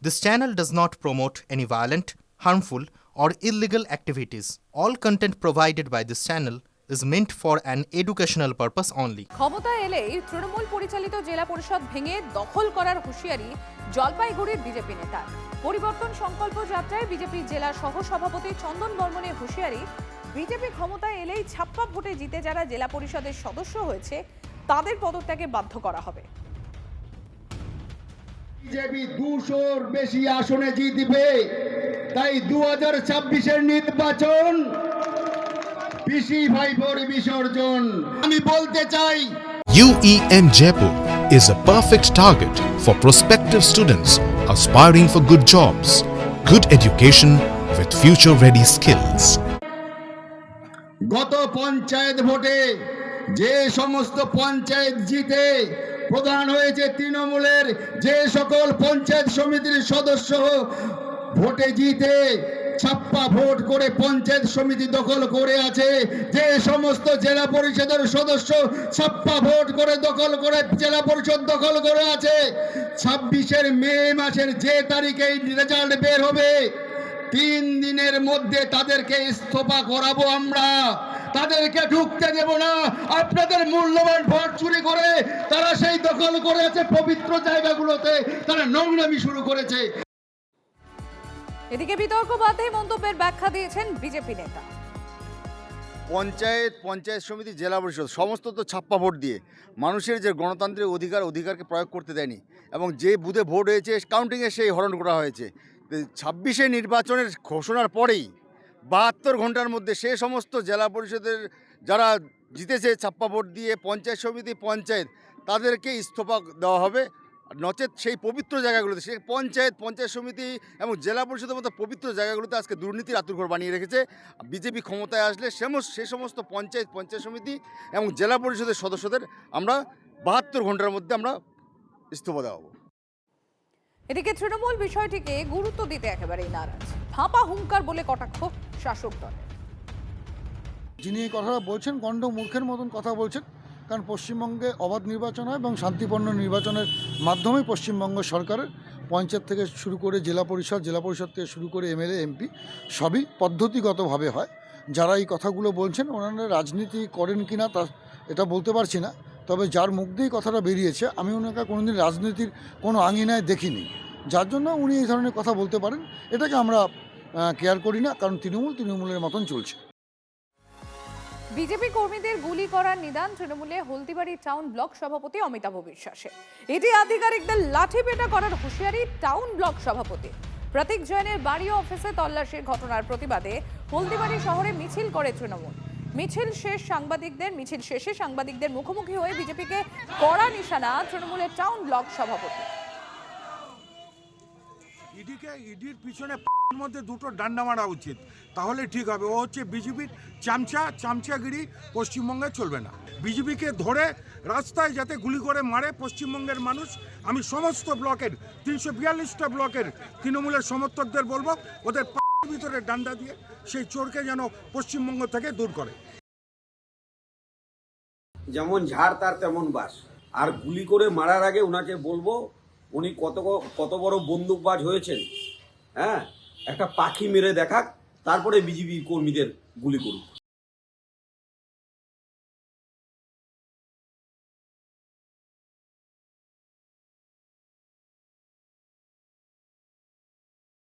This channel does not promote any violent, harmful, or illegal activities. All content provided by this channel is meant for an educational purpose only. ক্ষমতা এলেই তৃণমূল পরিচালিত জেলা পরিষদ ভেঙে দখল করার হুঁশিয়ারি জলপাইগুড়ির বিজেপি নেতার। পরিবর্তন সংকল্প যাত্রায় বিজেপির জেলা সহ সভাপতি চন্দন বর্মনের হুঁশিয়ারি, বিজেপি ক্ষমতায় এলেই ছাপ্পা ভোটে জিতে যারা জেলা পরিষদের সদস্য হয়েছে তাদের পদত্যাগে বাধ্য করা হবে। বিজেপি 200-র বেশি আসনে জিতবে, তাই 2026-এর নির্বাচন পিসি ভাইপোর বিসর্জন। আমি বলতে চাই, UEM Jaipur is a perfect target for prospective students aspiring for good jobs, good education with future-ready skills. গত পঞ্চায়েত ভোটে যে সমস্ত পঞ্চায়েত জিতে প্রধান হয়েছে তৃণমূলের, যে সকল পঞ্চায়েত সমিতির সদস্য ভোটে জিতে ছাপ্পা ভোট করে পঞ্চায়েত সমিতি দখল করে আছে, যে সমস্ত জেলা পরিষদের সদস্য ছাপ্পা ভোট করে দখল করে জেলা পরিষদ দখল করে আছে, 26 মে মাসের যে তারিখে রেজাল্ট বের হবে 3 দিনের মধ্যে তাদেরকে ইস্তফা করাবো আমরা। তাদেরকে ঢুকতে দেব না। আপনাদের মূল্যবান ভোট চুরি করে তারা সেই দখল করে আছে, পবিত্র জায়গাগুলোতে তারা নোংরামি শুরু করেছে। এদিকে বিতর্ক বাধে মন্তব্যের ব্যাখ্যা দিয়েছেন বিজেপি নেতা। পঞ্চায়েত সমিতি, জেলা পরিষদ সমস্ত তো ছাপ্পা ভোট দিয়ে মানুষের যে গণতান্ত্রিক অধিকারকে প্রয়োগ করতে দেয়নি, এবং যে বুথে ভোট হয়েছে কাউন্টিংয়ে সেই হরণ করা হয়েছে। 26 নির্বাচনের ঘোষণার পরেই 72 ঘন্টার মধ্যে সে সমস্ত জেলা পরিষদের যারা জিতেছে ছাপ্পা ভোট দিয়ে পঞ্চায়েত সমিতি তাদেরকে ইস্তফা দেওয়া হবে, নচেত সেই পবিত্র জায়গাগুলোতে, সে পঞ্চায়েত সমিতি এবং জেলা পরিষদের মতো পবিত্র জায়গাগুলোতে আজকে দুর্নীতির আতুরঘর বানিয়ে রেখেছে। বিজেপি ক্ষমতায় আসলে সে সমস্ত পঞ্চায়েত সমিতি এবং জেলা পরিষদের সদস্যদের আমরা 72 ঘন্টার মধ্যে আমরা ইস্তফা দেওয়াবো। এদিকে তৃণমূল বিষয়টিকে গুরুত্ব দিতে একেবারেই নারাজ, ফাঁপা হুঙ্কার বলে কটাক্ষ শাসক দলের। যিনি এই কথাটা বলছেন গণ্ড মূর্খের মতন কথা বলছেন, কারণ পশ্চিমবঙ্গে অবাধ নির্বাচন হয় এবং শান্তিপূর্ণ নির্বাচনের মাধ্যমে পশ্চিমবঙ্গ সরকারের পঞ্চায়েত থেকে শুরু করে জেলা পরিষদ থেকে শুরু করে এমএলএ এমপি সবই পদ্ধতিগতভাবে হয়। যারা এই কথাগুলো বলছেন ওনারা রাজনীতি করেন কিনা তা এটা বলতে পারছি না, তবে যার মুখ দিয়েই কথাটা বেরিয়েছে আমি ওনাকে কোনোদিন রাজনীতির কোনো আঙিনায় দেখিনি, যার জন্য উনি এই ধরনের কথা বলতে পারেন। এটাকে আমরা কেয়ার করি না, কারণ তৃণমূলের মতন চলছে। বিজেপি কর্মীদের গুলি করার নিদান তৃণমূলে হলদিবাড়ি টাউন ব্লক সভাপতি অমিতাভ বিশ্বাসে। এটি আধিকারিকদের লাঠিপেটা করার হুঁশিয়ারি টাউন ব্লক সভাপতি। প্রতীক জৈনের বাড়ি ও অফিসে তল্লাশির ঘটনার প্রতিবাদে হলদিবাড়ি শহরে মিছিল করে তৃণমূল। মিছিল শেষে সাংবাদিকদের মুখোমুখি হয়ে বিজেপিকে কড়া নিশানা তৃণমূলের টাউন ব্লক সভাপতি। ইডির পিছনে মধ্যে দুটো ডান্ডা মারা উচিত, তাহলে ঠিক হবে। ও হচ্ছে বিজেপির চামচাগিরি পশ্চিমবঙ্গে চলবে না। বিজেপিকে ধরে রাস্তায় যাতে গুলি করে মারে পশ্চিমবঙ্গের মানুষ, আমি সমস্ত ব্লকের 342টা ব্লকের তৃণমূলের সমর্থকদের বলবো ওদের ভিতরে ডান্ডা দিয়ে সেই চোরকে যেন পশ্চিমবঙ্গ থেকে দূর করে। যেমন ঝাড় তার তেমন বাস, আর গুলি করে মারার আগে ওনাকে বলবো উনি কত বড় বন্দুকবাজ হয়েছেন। হ্যাঁ, একটা পাখি মেরে দেখাক, তারপরে বিজেপি কর্মীদের গুলি করুক।